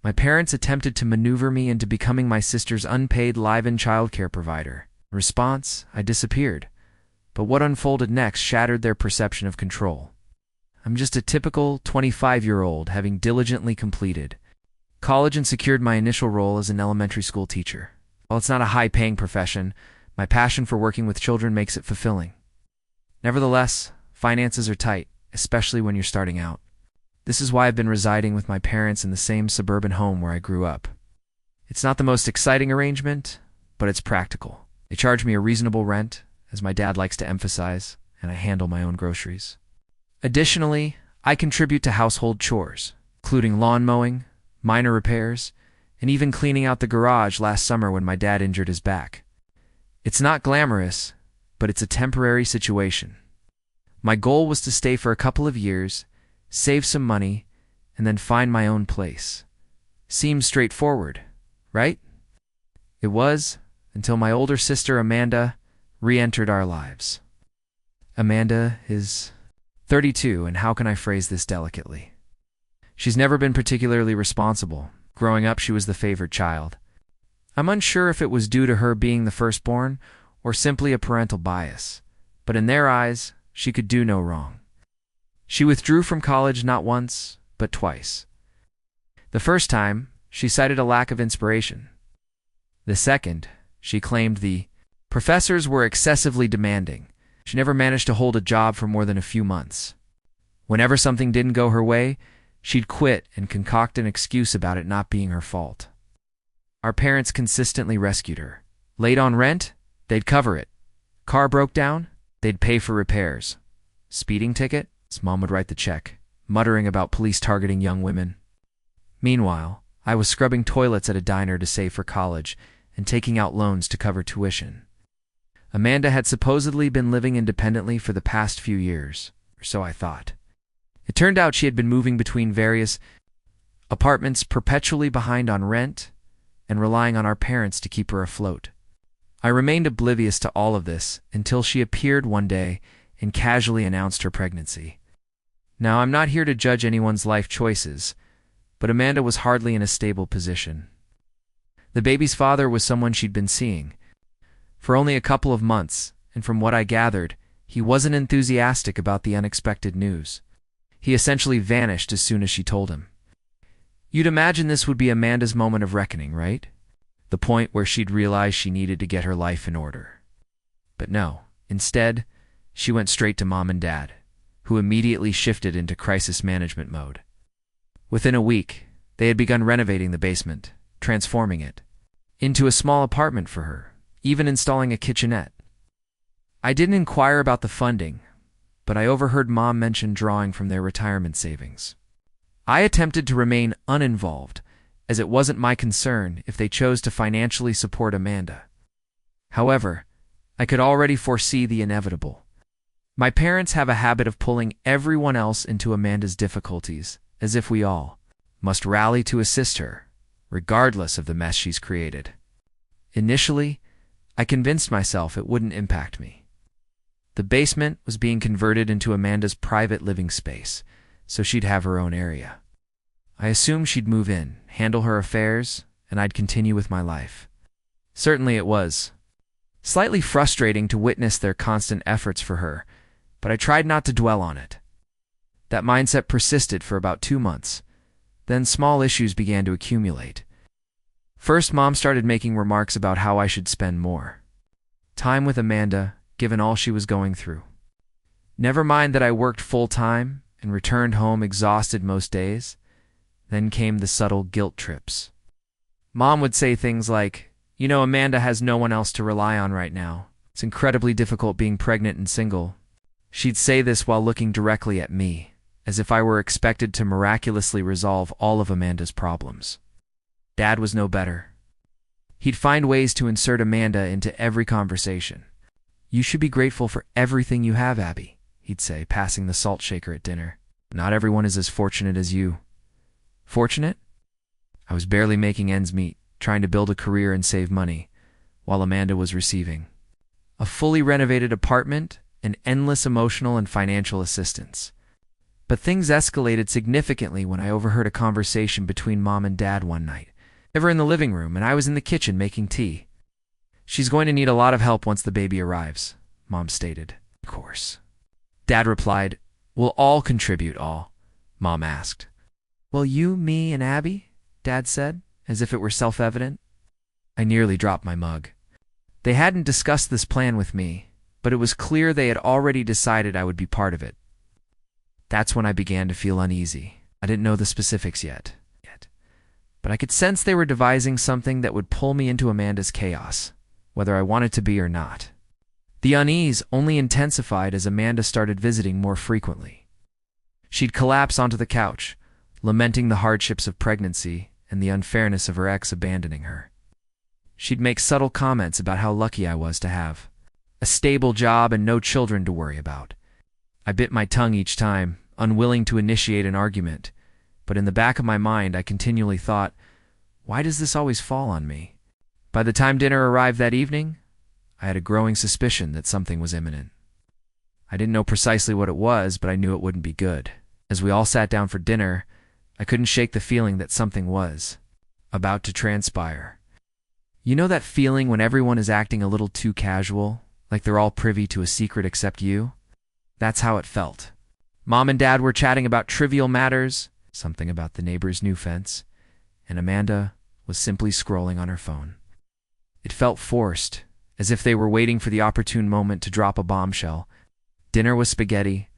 My parents attempted to maneuver me into becoming my sister's unpaid live-in childcare provider. In response, I disappeared. But what unfolded next shattered their perception of control. I'm just a typical 25-year-old having diligently completed college and secured my initial role as an elementary school teacher. While it's not a high-paying profession, my passion for working with children makes it fulfilling. Nevertheless, finances are tight, especially when you're starting out. This is why I've been residing with my parents in the same suburban home where I grew up. It's not the most exciting arrangement, but it's practical. They charge me a reasonable rent, as my dad likes to emphasize, and I handle my own groceries. Additionally, I contribute to household chores, including lawn mowing, minor repairs, and even cleaning out the garage last summer when my dad injured his back. It's not glamorous, but it's a temporary situation. My goal was to stay for a couple of years, save some money, and then find my own place. Seems straightforward, right? It was, until my older sister Amanda re-entered our lives. Amanda is 32, and how can I phrase this delicately? She's never been particularly responsible. Growing up, she was the favored child. I'm unsure if it was due to her being the firstborn or simply a parental bias, but in their eyes, she could do no wrong. She withdrew from college not once, but twice. The first time, she cited a lack of inspiration. The second, she claimed the professors were excessively demanding. She never managed to hold a job for more than a few months. Whenever something didn't go her way, she'd quit and concoct an excuse about it not being her fault. Our parents consistently rescued her. Late on rent, they'd cover it. Car broke down, they'd pay for repairs. Speeding ticket, Mom would write the check, muttering about police targeting young women. Meanwhile, I was scrubbing toilets at a diner to save for college and taking out loans to cover tuition. Amanda had supposedly been living independently for the past few years, or so I thought. It turned out she had been moving between various apartments, perpetually behind on rent, and relying on our parents to keep her afloat. I remained oblivious to all of this until she appeared one day and casually announced her pregnancy. Now, I'm not here to judge anyone's life choices, but Amanda was hardly in a stable position. The baby's father was someone she'd been seeing for only a couple of months, and from what I gathered, he wasn't enthusiastic about the unexpected news. He essentially vanished as soon as she told him. You'd imagine this would be Amanda's moment of reckoning, right? The point where she'd realize she needed to get her life in order. But no, instead, she went straight to Mom and Dad, who immediately shifted into crisis management mode. Within a week, they had begun renovating the basement, transforming it into a small apartment for her, even installing a kitchenette. I didn't inquire about the funding, but I overheard Mom mention drawing from their retirement savings. I attempted to remain uninvolved, as it wasn't my concern if they chose to financially support Amanda. However, I could already foresee the inevitable. My parents have a habit of pulling everyone else into Amanda's difficulties, as if we all must rally to assist her, regardless of the mess she's created. Initially, I convinced myself it wouldn't impact me. The basement was being converted into Amanda's private living space, so she'd have her own area. I assumed she'd move in, handle her affairs, and I'd continue with my life. Certainly it was slightly frustrating to witness their constant efforts for her, but I tried not to dwell on it. That mindset persisted for about 2 months. Then small issues began to accumulate. First, Mom started making remarks about how I should spend more time with Amanda, given all she was going through. Never mind that I worked full-time and returned home exhausted most days. Then came the subtle guilt trips. Mom would say things like, "You know, Amanda has no one else to rely on right now. It's incredibly difficult being pregnant and single." She'd say this while looking directly at me, as if I were expected to miraculously resolve all of Amanda's problems. Dad was no better. He'd find ways to insert Amanda into every conversation. "You should be grateful for everything you have, Abby," he'd say, passing the salt shaker at dinner. "Not everyone is as fortunate as you." Fortunate? I was barely making ends meet, trying to build a career and save money, while Amanda was receiving a fully renovated apartment and endless emotional and financial assistance. But things escalated significantly when I overheard a conversation between Mom and Dad one night. They were in the living room, and I was in the kitchen making tea. "She's going to need a lot of help once the baby arrives," Mom stated. "Of course." Dad replied. "We'll all contribute, all?" Mom asked. "Well, you, me, and Abby," Dad said, as if it were self-evident. I nearly dropped my mug. They hadn't discussed this plan with me, but it was clear they had already decided I would be part of it. That's when I began to feel uneasy. I didn't know the specifics yet. But I could sense they were devising something that would pull me into Amanda's chaos, whether I wanted to be or not. The unease only intensified as Amanda started visiting more frequently. She'd collapse onto the couch, lamenting the hardships of pregnancy and the unfairness of her ex abandoning her. She'd make subtle comments about how lucky I was to have a stable job and no children to worry about. I bit my tongue each time, unwilling to initiate an argument, but in the back of my mind I continually thought, why does this always fall on me? By the time dinner arrived that evening, I had a growing suspicion that something was imminent. I didn't know precisely what it was, but I knew it wouldn't be good. As we all sat down for dinner, I couldn't shake the feeling that something was about to transpire. You know that feeling when everyone is acting a little too casual, like they're all privy to a secret except you? That's how it felt. Mom and Dad were chatting about trivial matters, something about the neighbor's new fence, and Amanda was simply scrolling on her phone. It felt forced, as if they were waiting for the opportune moment to drop a bombshell. Dinner was spaghetti,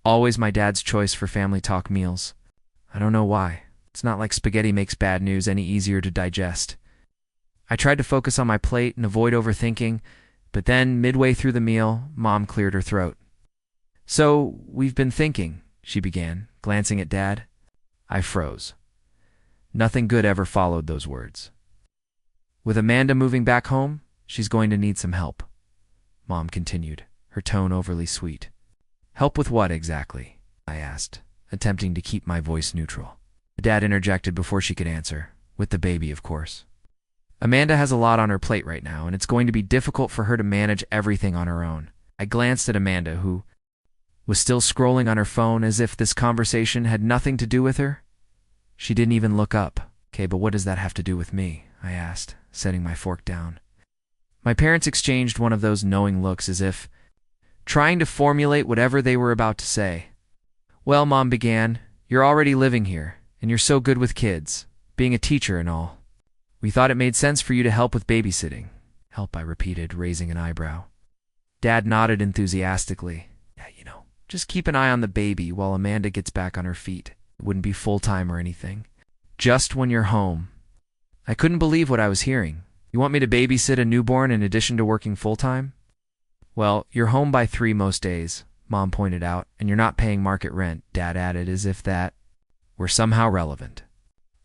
always my dad's choice for family talk meals. I don't know why. It's not like spaghetti makes bad news any easier to digest. I tried to focus on my plate and avoid overthinking, but then, midway through the meal, Mom cleared her throat. "So, we've been thinking," she began, glancing at Dad. I froze. Nothing good ever followed those words. "With Amanda moving back home, she's going to need some help," Mom continued, her tone overly sweet. "Help with what exactly?" I asked, attempting to keep my voice neutral. Dad interjected before she could answer. "With the baby, of course. Amanda has a lot on her plate right now, and it's going to be difficult for her to manage everything on her own." I glanced at Amanda, who was still scrolling on her phone as if this conversation had nothing to do with her. She didn't even look up. "Okay, but what does that have to do with me?" I asked, setting my fork down. My parents exchanged one of those knowing looks as if trying to formulate whatever they were about to say. "Well," Mom began, "you're already living here, and you're so good with kids, being a teacher and all. We thought it made sense for you to help with babysitting." "Help," I repeated, raising an eyebrow. Dad nodded enthusiastically. "Yeah, just keep an eye on the baby while Amanda gets back on her feet. It wouldn't be full-time or anything. Just when you're home." I couldn't believe what I was hearing. "You want me to babysit a newborn in addition to working full-time?" "Well, you're home by 3 most days," Mom pointed out, "and you're not paying market rent," Dad added, as if that were somehow relevant.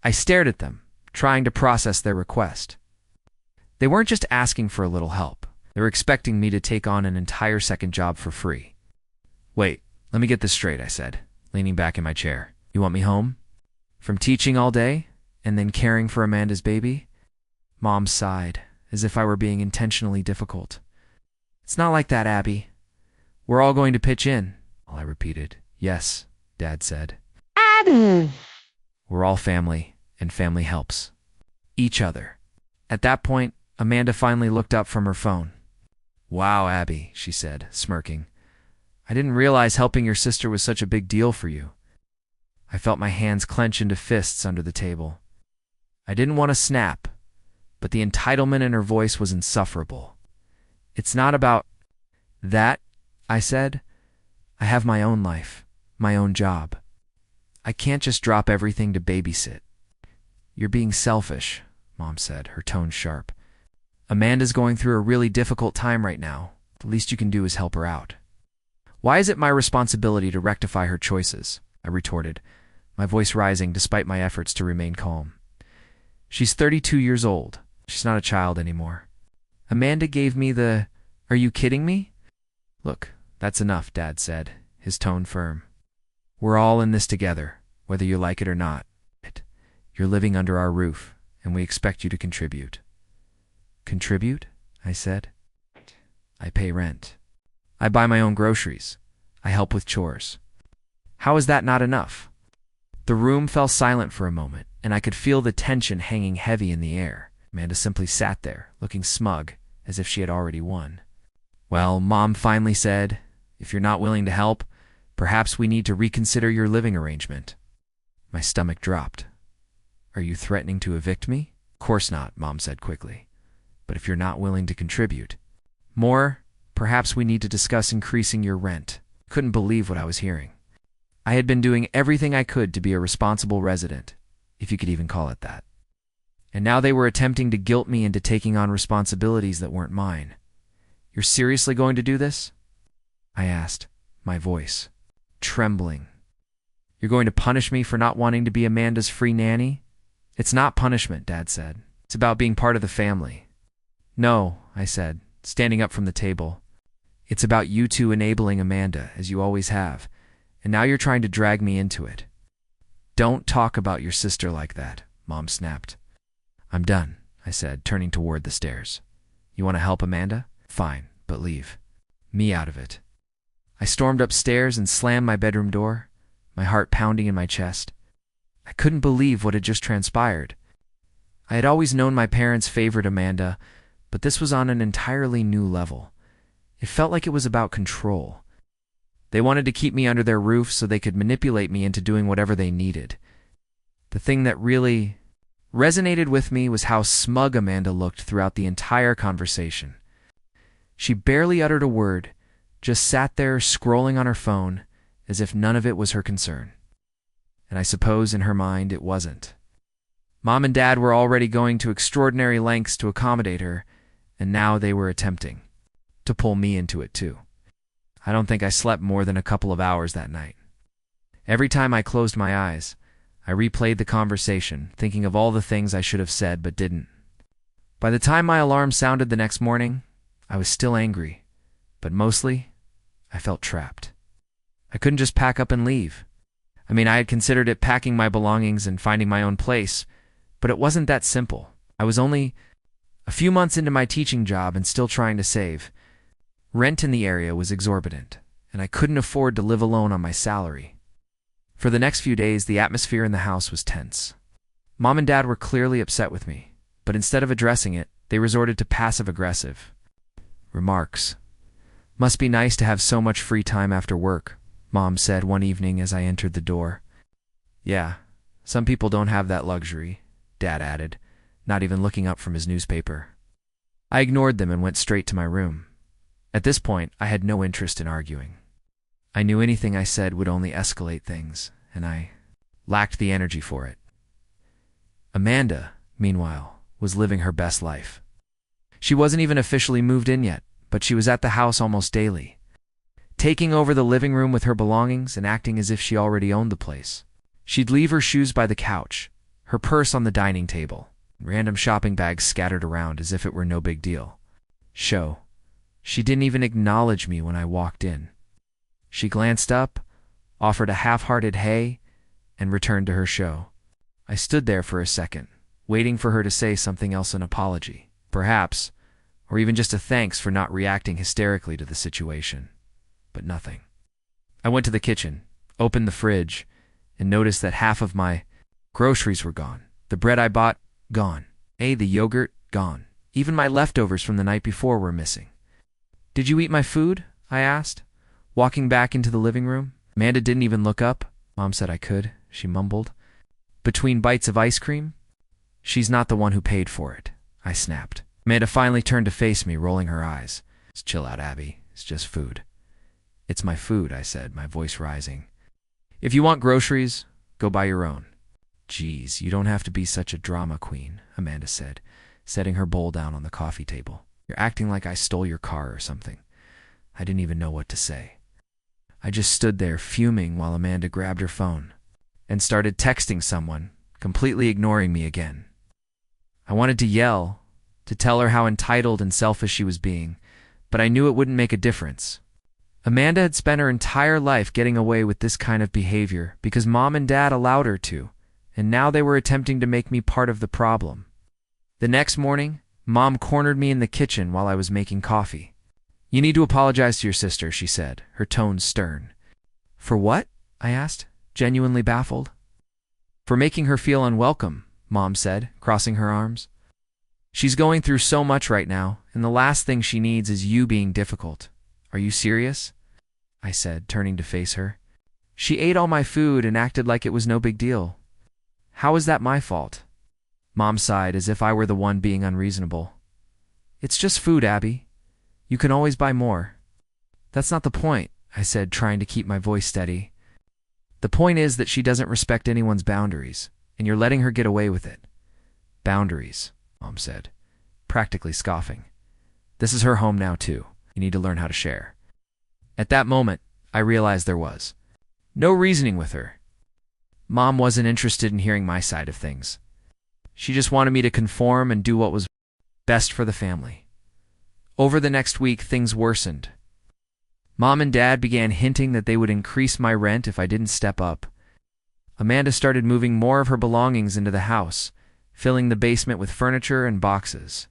I stared at them, trying to process their request. They weren't just asking for a little help. They were expecting me to take on an entire second job for free. "Wait, let me get this straight," I said, leaning back in my chair. "You want me home? From teaching all day, and then caring for Amanda's baby?" Mom sighed, as if I were being intentionally difficult. "It's not like that, Abby. We're all going to pitch in," I repeated. "Yes," Dad said. "Abby! We're all family, and family helps each other." At that point, Amanda finally looked up from her phone. "Wow, Abby," she said, smirking. "I didn't realize helping your sister was such a big deal for you." I felt my hands clench into fists under the table. I didn't want to snap, but the entitlement in her voice was insufferable. "It's not about that," I said. "I have my own life, my own job. I can't just drop everything to babysit." "You're being selfish," Mom said, her tone sharp. "Amanda's going through a really difficult time right now. The least you can do is help her out." "Why is it my responsibility to rectify her choices?" I retorted, my voice rising despite my efforts to remain calm. "She's 32 years old. She's not a child anymore. Amanda gave me the, 'Are you kidding me?'" "Look, that's enough," Dad said, his tone firm. "We're all in this together, whether you like it or not. You're living under our roof, and we expect you to contribute." "Contribute?" I said. "I pay rent. I buy my own groceries. I help with chores. How is that not enough? The room fell silent for a moment, and I could feel the tension hanging heavy in the air. Amanda simply sat there, looking smug, as if she had already won. Well, Mom finally said, if you're not willing to help, perhaps we need to reconsider your living arrangement. My stomach dropped. Are you threatening to evict me? Of course not, Mom said quickly. But if you're not willing to contribute more, perhaps we need to discuss increasing your rent. Couldn't believe what I was hearing. I had been doing everything I could to be a responsible resident, if you could even call it that. And now they were attempting to guilt me into taking on responsibilities that weren't mine. You're seriously going to do this? I asked, my voice trembling. You're going to punish me for not wanting to be Amanda's free nanny? It's not punishment, Dad said. It's about being part of the family. No, I said, standing up from the table. It's about you two enabling Amanda, as you always have, and now you're trying to drag me into it. Don't talk about your sister like that, Mom snapped. I'm done, I said, turning toward the stairs. You want to help Amanda? Fine, but leave me out of it. I stormed upstairs and slammed my bedroom door, my heart pounding in my chest. I couldn't believe what had just transpired. I had always known my parents favored Amanda, but this was on an entirely new level. It felt like it was about control. They wanted to keep me under their roof so they could manipulate me into doing whatever they needed. The thing that really resonated with me was how smug Amanda looked throughout the entire conversation. She barely uttered a word, just sat there scrolling on her phone as if none of it was her concern. And I suppose in her mind it wasn't. Mom and Dad were already going to extraordinary lengths to accommodate her, and now they were attempting to pull me into it too. I don't think I slept more than a couple of hours that night. Every time I closed my eyes, I replayed the conversation, thinking of all the things I should have said but didn't. By the time my alarm sounded the next morning, I was still angry, but mostly, I felt trapped. I couldn't just pack up and leave. I mean, I had considered it packing my belongings and finding my own place, but it wasn't that simple. I was only a few months into my teaching job and still trying to save. Rent in the area was exorbitant, and I couldn't afford to live alone on my salary. For the next few days, the atmosphere in the house was tense. Mom and Dad were clearly upset with me, but instead of addressing it, they resorted to passive-aggressive remarks. Must be nice to have so much free time after work, Mom said one evening as I entered the door. Yeah, some people don't have that luxury, Dad added, not even looking up from his newspaper. I ignored them and went straight to my room. At this point, I had no interest in arguing. I knew anything I said would only escalate things, and I lacked the energy for it. Amanda, meanwhile, was living her best life. She wasn't even officially moved in yet, but she was at the house almost daily, taking over the living room with her belongings and acting as if she already owned the place. She'd leave her shoes by the couch, her purse on the dining table, random shopping bags scattered around as if it were no big deal. She didn't even acknowledge me when I walked in. She glanced up, offered a half-hearted hey, and returned to her show. I stood there for a second, waiting for her to say something else, an apology, perhaps, or even just a thanks for not reacting hysterically to the situation. But nothing. I went to the kitchen, opened the fridge, and noticed that half of my groceries were gone. The bread I bought, gone. The yogurt, gone. Even my leftovers from the night before were missing. Did you eat my food? I asked, walking back into the living room. Amanda didn't even look up. Mom said I could, she mumbled. Between bites of ice cream? She's not the one who paid for it, I snapped. Amanda finally turned to face me, rolling her eyes. Chill out, Abby. It's just food. It's my food, I said, my voice rising. If you want groceries, go buy your own. Geez, you don't have to be such a drama queen, Amanda said, setting her bowl down on the coffee table. You're acting like I stole your car or something. I didn't even know what to say. I just stood there fuming while Amanda grabbed her phone and started texting someone, completely ignoring me again. I wanted to yell, to tell her how entitled and selfish she was being, but I knew it wouldn't make a difference. Amanda had spent her entire life getting away with this kind of behavior because Mom and Dad allowed her to, and now they were attempting to make me part of the problem. The next morning, Mom cornered me in the kitchen while I was making coffee. You need to apologize to your sister, she said, her tone stern. For what? I asked, genuinely baffled. For making her feel unwelcome, Mom said, crossing her arms. She's going through so much right now, and the last thing she needs is you being difficult. Are you serious? I said, turning to face her. She ate all my food and acted like it was no big deal. How is that my fault? Mom sighed as if I were the one being unreasonable. It's just food, Abby. You can always buy more. That's not the point, I said, trying to keep my voice steady. The point is that she doesn't respect anyone's boundaries, and you're letting her get away with it. Boundaries, Mom said, practically scoffing. This is her home now, too. You need to learn how to share. At that moment, I realized there was no reasoning with her. Mom wasn't interested in hearing my side of things. She just wanted me to conform and do what was best for the family. Over the next week, things worsened. Mom and Dad began hinting that they would increase my rent if I didn't step up. Amanda started moving more of her belongings into the house, filling the basement with furniture and boxes.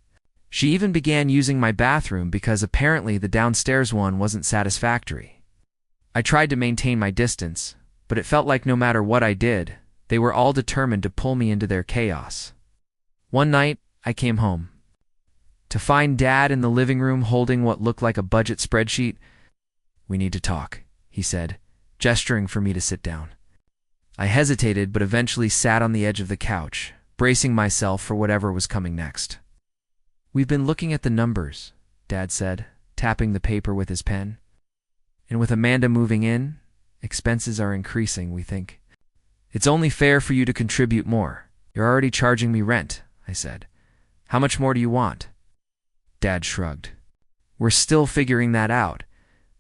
She even began using my bathroom because apparently the downstairs one wasn't satisfactory. I tried to maintain my distance, but it felt like no matter what I did, they were all determined to pull me into their chaos. One night, I came home to find Dad in the living room holding what looked like a budget spreadsheet. We need to talk, he said, gesturing for me to sit down. I hesitated but eventually sat on the edge of the couch, bracing myself for whatever was coming next. We've been looking at the numbers, Dad said, tapping the paper with his pen. And with Amanda moving in, expenses are increasing, we think. It's only fair for you to contribute more. You're already charging me rent, I said. How much more do you want? Dad shrugged. We're still figuring that out,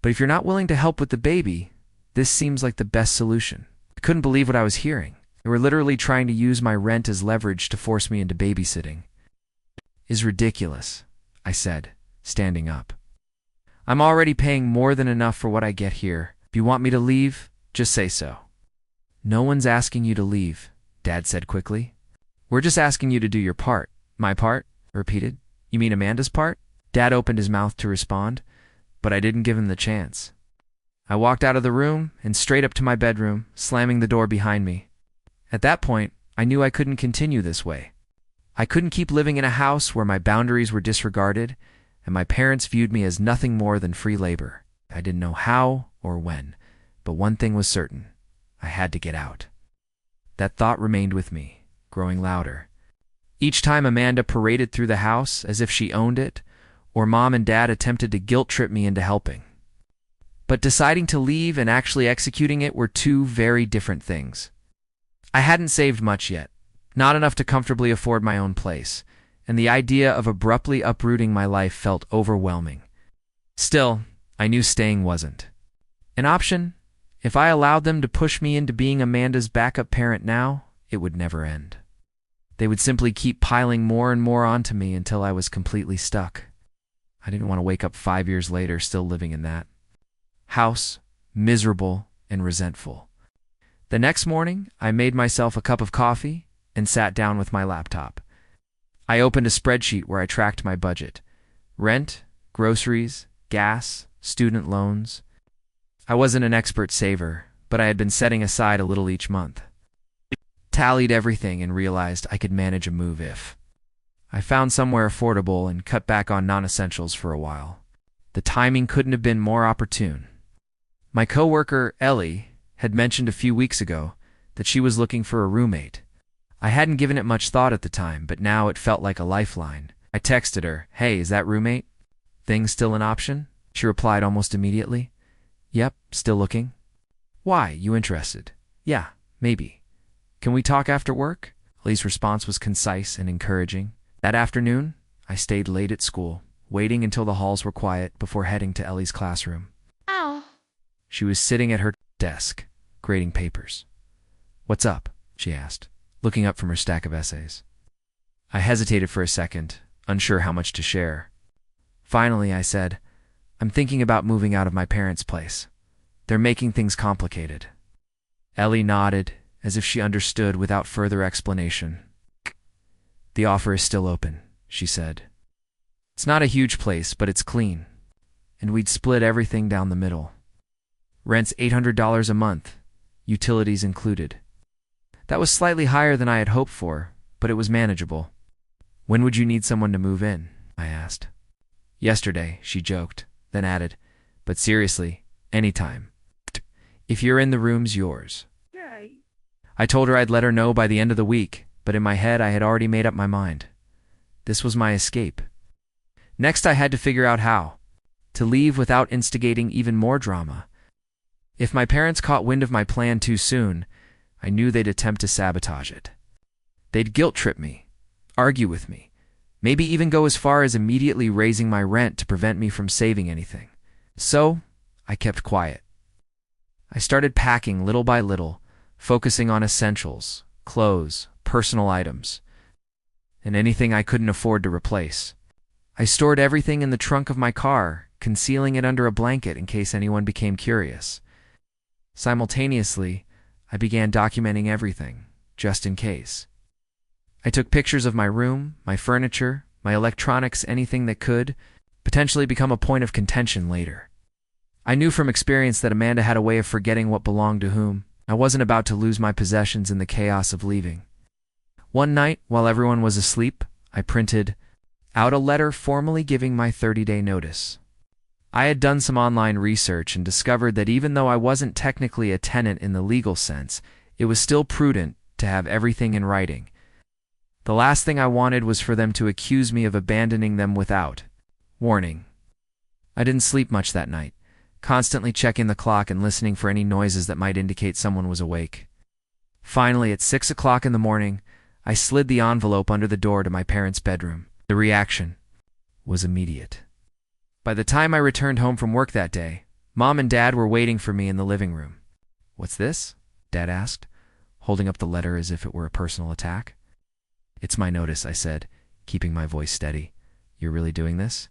but if you're not willing to help with the baby, this seems like the best solution. I couldn't believe what I was hearing. They were literally trying to use my rent as leverage to force me into babysitting. Is ridiculous, I said, standing up. I'm already paying more than enough for what I get here. If you want me to leave, just say so. No one's asking you to leave, Dad said quickly. We're just asking you to do your part. My part? I repeated. You mean Amanda's part? Dad opened his mouth to respond, but I didn't give him the chance. I walked out of the room and straight up to my bedroom, slamming the door behind me. At that point, I knew I couldn't continue this way. I couldn't keep living in a house where my boundaries were disregarded and my parents viewed me as nothing more than free labor. I didn't know how or when, but one thing was certain. I had to get out. That thought remained with me, growing louder. Each time Amanda paraded through the house as if she owned it, or Mom and Dad attempted to guilt-trip me into helping. But deciding to leave and actually executing it were two very different things. I hadn't saved much yet, not enough to comfortably afford my own place, and the idea of abruptly uprooting my life felt overwhelming. Still, I knew staying wasn't an option. If I allowed them to push me into being Amanda's backup parent now, it would never end. They would simply keep piling more and more onto me until I was completely stuck. I didn't want to wake up 5 years later still living in that house, miserable and resentful. The next morning, I made myself a cup of coffee and sat down with my laptop. I opened a spreadsheet where I tracked my budget. Rent, groceries, gas, student loans. I wasn't an expert saver, but I had been setting aside a little each month. Tallied everything and realized I could manage a move if I found somewhere affordable and cut back on non-essentials for a while. The timing couldn't have been more opportune. My coworker, Ellie, had mentioned a few weeks ago that she was looking for a roommate. I hadn't given it much thought at the time, but now it felt like a lifeline. I texted her, "Hey, is that roommate thing still an option?" She replied almost immediately, "Yep, still looking." "Why, you interested?" "Yeah, maybe. Can we talk after work?" Ellie's response was concise and encouraging. That afternoon, I stayed late at school, waiting until the halls were quiet before heading to Ellie's classroom. Ow. She was sitting at her desk, grading papers. "What's up?" she asked, looking up from her stack of essays. I hesitated for a second, unsure how much to share. Finally, I said, "I'm thinking about moving out of my parents' place. They're making things complicated." Ellie nodded, as if she understood without further explanation. "The offer is still open," she said. "It's not a huge place, but it's clean, and we'd split everything down the middle. Rent's $800 a month, utilities included. That was slightly higher than I had hoped for, but it was manageable. When would you need someone to move in? I asked. Yesterday, she joked, then added, but seriously, anytime. If you're in, the room's yours. Yay. I told her I'd let her know by the end of the week, but in my head I had already made up my mind. This was my escape. Next I had to figure out how to leave without instigating even more drama. If my parents caught wind of my plan too soon, I knew they'd attempt to sabotage it. They'd guilt-trip me, argue with me, maybe even go as far as immediately raising my rent to prevent me from saving anything. So, I kept quiet. I started packing little by little, focusing on essentials, clothes, personal items, and anything I couldn't afford to replace. I stored everything in the trunk of my car, concealing it under a blanket in case anyone became curious. Simultaneously, I began documenting everything, just in case. I took pictures of my room, my furniture, my electronics, anything that could potentially become a point of contention later. I knew from experience that Amanda had a way of forgetting what belonged to whom. I wasn't about to lose my possessions in the chaos of leaving. One night, while everyone was asleep, I printed out a letter formally giving my 30-day notice. I had done some online research and discovered that even though I wasn't technically a tenant in the legal sense, it was still prudent to have everything in writing. The last thing I wanted was for them to accuse me of abandoning them without warning. I didn't sleep much that night, constantly checking the clock and listening for any noises that might indicate someone was awake. Finally, at 6 o'clock in the morning, I slid the envelope under the door to my parents' bedroom. The reaction was immediate. By the time I returned home from work that day, Mom and Dad were waiting for me in the living room. "What's this?" Dad asked, holding up the letter as if it were a personal attack. "It's my notice," I said, keeping my voice steady. "You're really doing this?"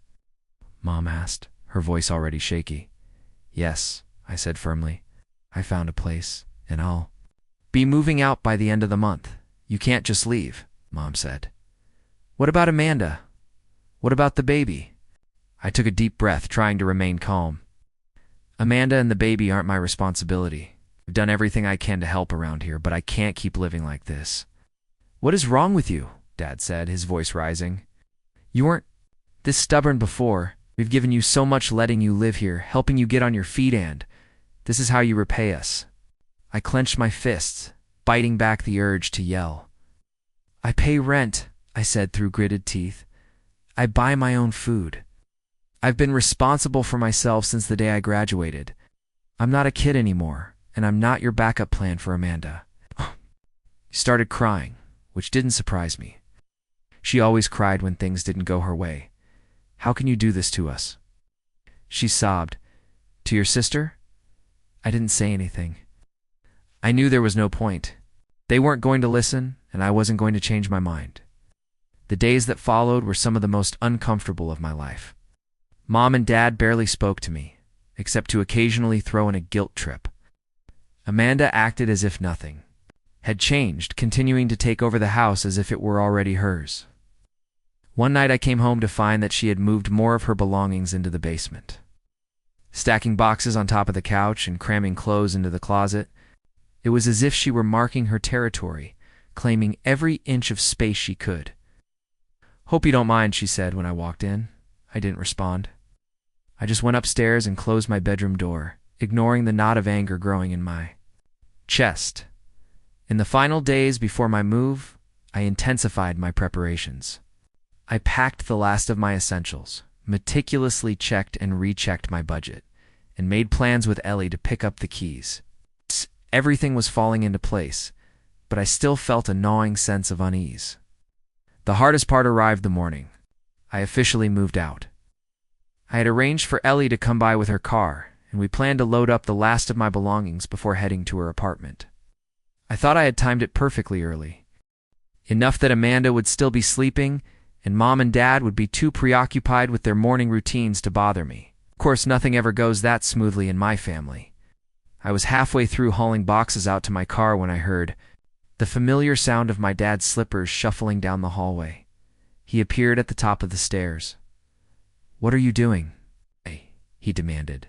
Mom asked, her voice already shaky. "Yes," I said firmly. "I found a place, and I'll be moving out by the end of the month. You can't just leave," Mom said. "What about Amanda? What about the baby?" I took a deep breath, trying to remain calm. "Amanda and the baby aren't my responsibility. I've done everything I can to help around here, but I can't keep living like this." "What is wrong with you?" Dad said, his voice rising. "You weren't this stubborn before. We've given you so much letting you live here, helping you get on your feet, and this is how you repay us." I clenched my fists, biting back the urge to yell. "I pay rent," I said through gritted teeth. "I buy my own food. I've been responsible for myself since the day I graduated. I'm not a kid anymore, and I'm not your backup plan for Amanda." She started crying, which didn't surprise me. She always cried when things didn't go her way. "How can you do this to us?" She sobbed. "To your sister?" I didn't say anything. I knew there was no point. They weren't going to listen, and I wasn't going to change my mind. The days that followed were some of the most uncomfortable of my life. Mom and Dad barely spoke to me, except to occasionally throw in a guilt trip. Amanda acted as if nothing had changed, continuing to take over the house as if it were already hers. One night I came home to find that she had moved more of her belongings into the basement. Stacking boxes on top of the couch and cramming clothes into the closet, it was as if she were marking her territory, claiming every inch of space she could. "Hope you don't mind," she said when I walked in. I didn't respond. I just went upstairs and closed my bedroom door, ignoring the knot of anger growing in my chest. In the final days before my move, I intensified my preparations. I packed the last of my essentials, meticulously checked and rechecked my budget, and made plans with Ellie to pick up the keys. Everything was falling into place, but I still felt a gnawing sense of unease. The hardest part arrived the morning. I officially moved out. I had arranged for Ellie to come by with her car, and we planned to load up the last of my belongings before heading to her apartment. I thought I had timed it perfectly early. Enough that Amanda would still be sleeping, and Mom and Dad would be too preoccupied with their morning routines to bother me. Of course, nothing ever goes that smoothly in my family. I was halfway through hauling boxes out to my car when I heard the familiar sound of my dad's slippers shuffling down the hallway. He appeared at the top of the stairs. "What are you doing?" he demanded.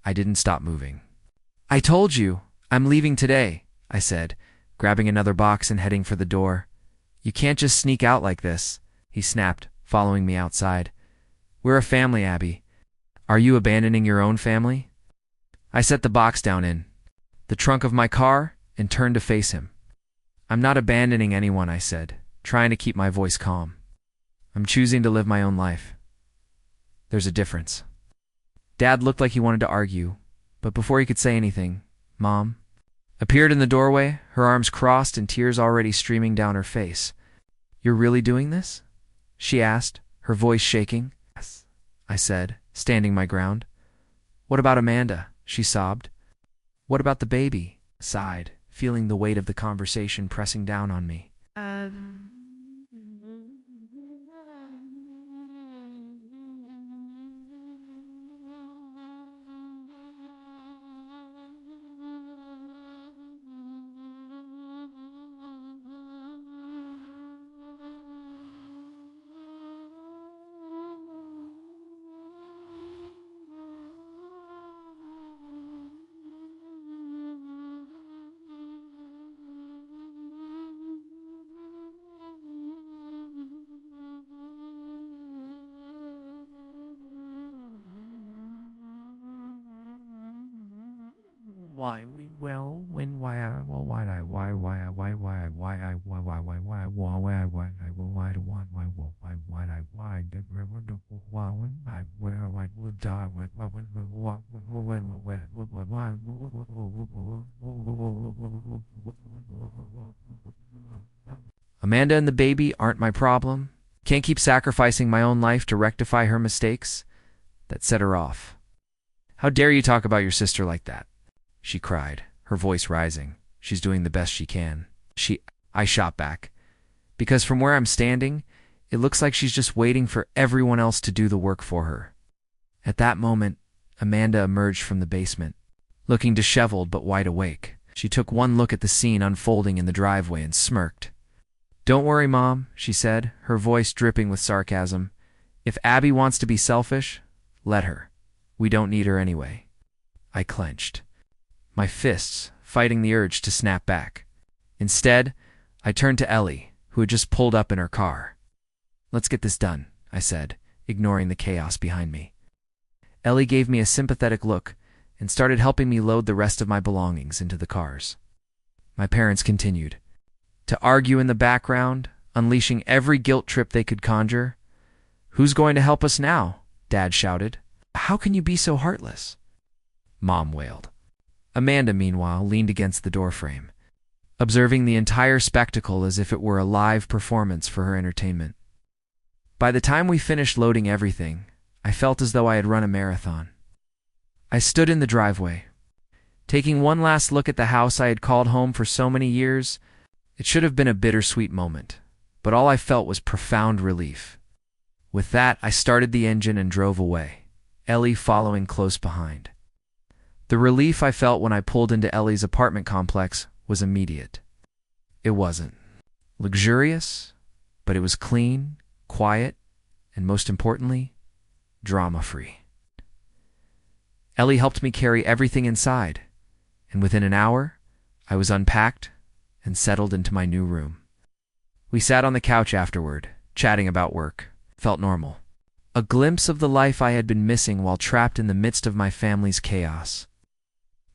I didn't stop moving. "I told you. I'm leaving today, I said, grabbing another box and heading for the door. You can't just sneak out like this, he snapped, following me outside. We're a family, Abby. Are you abandoning your own family? I set the box down in the trunk of my car and turned to face him. I'm not abandoning anyone, I said, trying to keep my voice calm. I'm choosing to live my own life. There's a difference. Dad looked like he wanted to argue, but before he could say anything, Mom appeared in the doorway, her arms crossed and tears already streaming down her face. You're really doing this? She asked, her voice shaking. Yes, I said, standing my ground. What about Amanda? She sobbed. What about the baby? I sighed, feeling the weight of the conversation pressing down on me. Amanda and the baby aren't my problem. Can't keep sacrificing my own life to rectify her mistakes. That set her off. How dare you talk about your sister like that? She cried, her voice rising. She's doing the best she can. I shot back. Because from where I'm standing, it looks like she's just waiting for everyone else to do the work for her. At that moment, Amanda emerged from the basement, looking disheveled but wide awake. She took one look at the scene unfolding in the driveway and smirked. Don't worry, Mom, she said, her voice dripping with sarcasm. If Abby wants to be selfish, let her. We don't need her anyway. I clenched, my fists fighting the urge to snap back. Instead, I turned to Ellie, who had just pulled up in her car. Let's get this done, I said, ignoring the chaos behind me. Ellie gave me a sympathetic look and started helping me load the rest of my belongings into the cars. My parents continued to argue in the background, unleashing every guilt trip they could conjure. Who's going to help us now? Dad shouted. How can you be so heartless? Mom wailed. Amanda, meanwhile, leaned against the doorframe, observing the entire spectacle as if it were a live performance for her entertainment. By the time we finished loading everything, I felt as though I had run a marathon. I stood in the driveway, taking one last look at the house I had called home for so many years. It should have been a bittersweet moment, but all I felt was profound relief. With that, I started the engine and drove away, Ellie following close behind. The relief I felt when I pulled into Ellie's apartment complex was immediate. It wasn't luxurious, but it was clean, quiet, and most importantly, drama-free. Ellie helped me carry everything inside, and within an hour, I was unpacked and settled into my new room. We sat on the couch afterward, chatting about work. Felt normal. A glimpse of the life I had been missing while trapped in the midst of my family's chaos.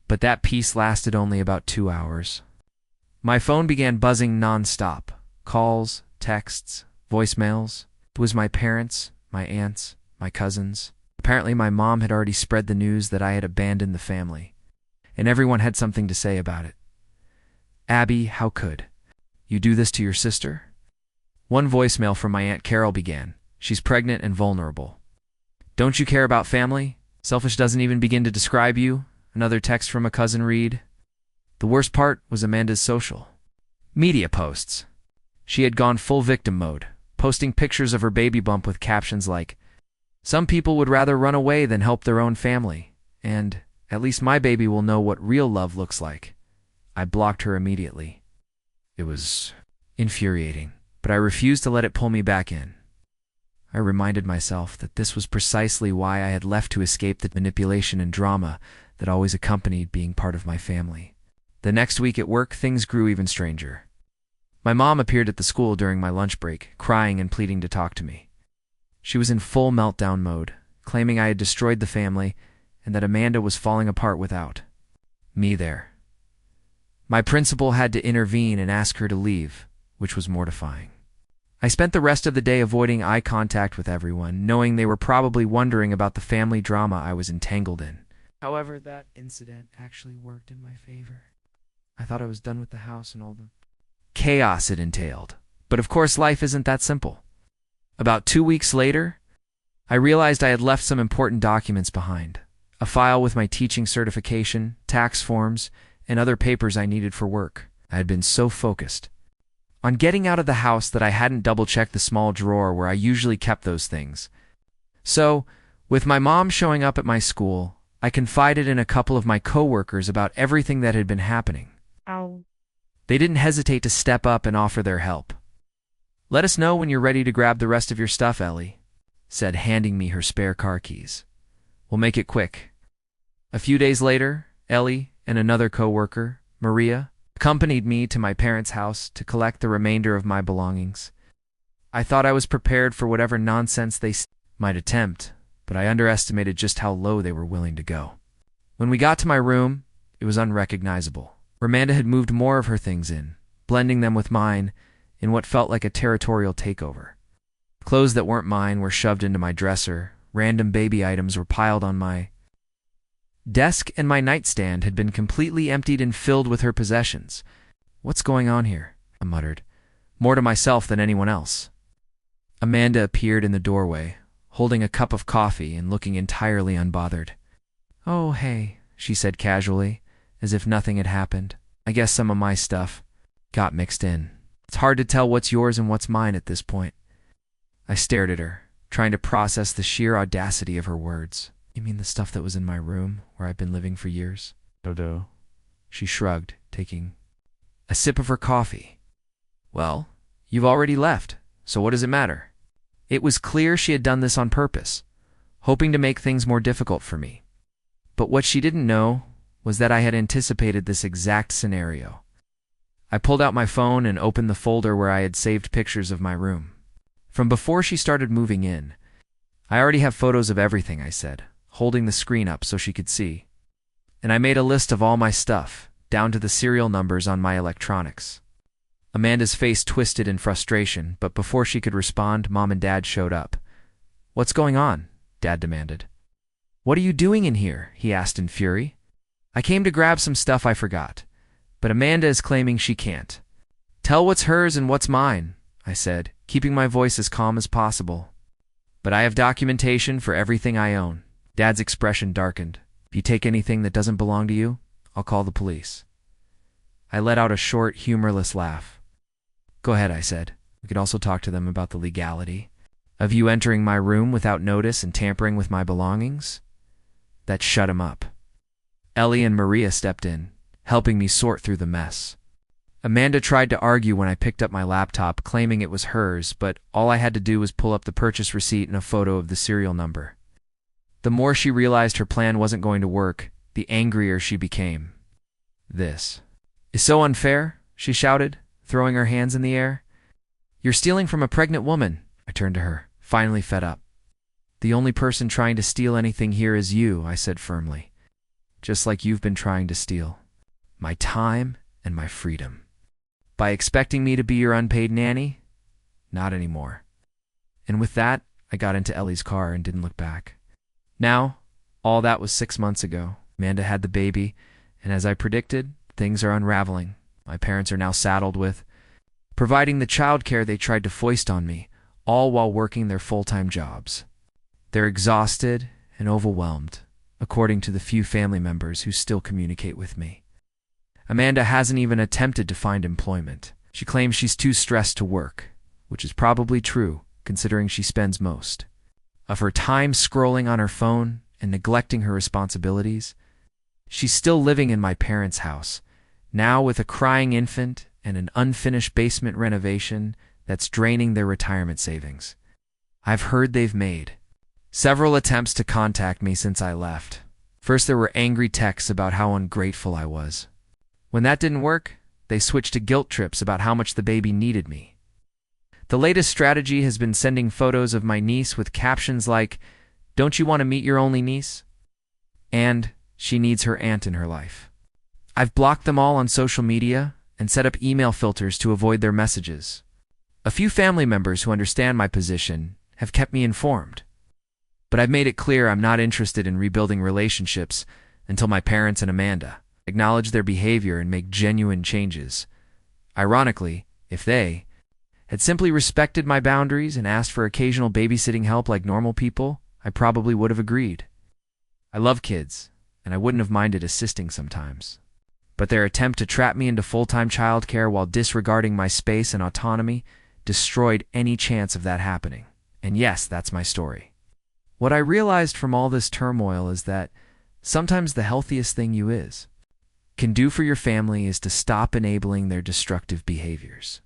But that peace lasted only about 2 hours. My phone began buzzing non-stop. Calls, texts, voicemails. It was my parents, my aunts, my cousins. Apparently my mom had already spread the news that I had abandoned the family, and everyone had something to say about it. Abby, how could you do this to your sister? One voicemail from my Aunt Carol began. She's pregnant and vulnerable. Don't you care about family? Selfish doesn't even begin to describe you. Another text from a cousin read. The worst part was Amanda's social media posts. She had gone full victim mode, posting pictures of her baby bump with captions like, "Some people would rather run away than help their own family, and at least my baby will know what real love looks like." I blocked her immediately. It was infuriating, but I refused to let it pull me back in. I reminded myself that this was precisely why I had left to escape the manipulation and drama that always accompanied being part of my family. The next week at work, things grew even stranger. My mom appeared at the school during my lunch break, crying and pleading to talk to me. She was in full meltdown mode, claiming I had destroyed the family and that Amanda was falling apart without me there. My principal had to intervene and ask her to leave, which was mortifying. I spent the rest of the day avoiding eye contact with everyone, knowing they were probably wondering about the family drama I was entangled in. However, that incident actually worked in my favor. I thought I was done with the house and all the chaos it entailed. But of course, life isn't that simple. About 2 weeks later, I realized I had left some important documents behind. A file with my teaching certification, tax forms, and other papers I needed for work. I had been so focused on getting out of the house that I hadn't double-checked the small drawer where I usually kept those things. So, with my mom showing up at my school, I confided in a couple of my coworkers about everything that had been happening. Ow. They didn't hesitate to step up and offer their help. "Let us know when you're ready to grab the rest of your stuff, Ellie," said, handing me her spare car keys. "We'll make it quick." A few days later, Ellie and another coworker, Maria, accompanied me to my parents' house to collect the remainder of my belongings. I thought I was prepared for whatever nonsense they might attempt, but I underestimated just how low they were willing to go. When we got to my room, it was unrecognizable. Amanda had moved more of her things in, blending them with mine in what felt like a territorial takeover. Clothes that weren't mine were shoved into my dresser, random baby items were piled on my desk, and my nightstand had been completely emptied and filled with her possessions. "What's going on here?" I muttered, more to myself than anyone else. Amanda appeared in the doorway, holding a cup of coffee and looking entirely unbothered. "Oh, hey," she said casually, as if nothing had happened. "I guess some of my stuff got mixed in. It's hard to tell what's yours and what's mine at this point." I stared at her, trying to process the sheer audacity of her words. "You mean the stuff that was in my room, where I've been living for years?" "Dodo." She shrugged, taking a sip of her coffee. "Well, you've already left, so what does it matter?" It was clear she had done this on purpose, hoping to make things more difficult for me. But what she didn't know was that I had anticipated this exact scenario. I pulled out my phone and opened the folder where I had saved pictures of my room. From before she started moving in, "I already have photos of everything," I said, holding the screen up so she could see. "And I made a list of all my stuff, down to the serial numbers on my electronics." Amanda's face twisted in frustration, but before she could respond, Mom and Dad showed up. "What's going on?" Dad demanded. "What are you doing in here?" he asked in fury. "I came to grab some stuff I forgot, but Amanda is claiming she can't." "Tell what's hers and what's mine," I said, keeping my voice as calm as possible. "But I have documentation for everything I own." Dad's expression darkened. "If you take anything that doesn't belong to you, I'll call the police." I let out a short, humorless laugh. "Go ahead," I said. "We could also talk to them about the legality of you entering my room without notice and tampering with my belongings." That shut him up. Ellie and Maria stepped in, helping me sort through the mess. Amanda tried to argue when I picked up my laptop, claiming it was hers, but all I had to do was pull up the purchase receipt and a photo of the serial number. The more she realized her plan wasn't going to work, the angrier she became. "This is so unfair," she shouted, throwing her hands in the air. "You're stealing from a pregnant woman." I turned to her, finally fed up. "The only person trying to steal anything here is you," I said firmly. "Just like you've been trying to steal my time and my freedom. By expecting me to be your unpaid nanny? Not anymore." And with that, I got into Ellie's car and didn't look back. Now, all that was 6 months ago. Amanda had the baby, and as I predicted, things are unraveling. My parents are now saddled with providing the childcare they tried to foist on me, all while working their full-time jobs. They're exhausted and overwhelmed, according to the few family members who still communicate with me. Amanda hasn't even attempted to find employment. She claims she's too stressed to work, which is probably true, considering she spends most of her time scrolling on her phone and neglecting her responsibilities. She's still living in my parents' house, now with a crying infant and an unfinished basement renovation that's draining their retirement savings. I've heard they've made several attempts to contact me since I left. First, there were angry texts about how ungrateful I was. When that didn't work, they switched to guilt trips about how much the baby needed me. The latest strategy has been sending photos of my niece with captions like, "Don't you want to meet your only niece?" and "She needs her aunt in her life." I've blocked them all on social media and set up email filters to avoid their messages. A few family members who understand my position have kept me informed, but I've made it clear I'm not interested in rebuilding relationships until my parents and Amanda acknowledge their behavior and make genuine changes. Ironically, if they had simply respected my boundaries and asked for occasional babysitting help like normal people, I probably would have agreed. I love kids, and I wouldn't have minded assisting sometimes. But their attempt to trap me into full-time childcare while disregarding my space and autonomy destroyed any chance of that happening. And yes, that's my story. What I realized from all this turmoil is that sometimes the healthiest thing you can do for your family is to stop enabling their destructive behaviors.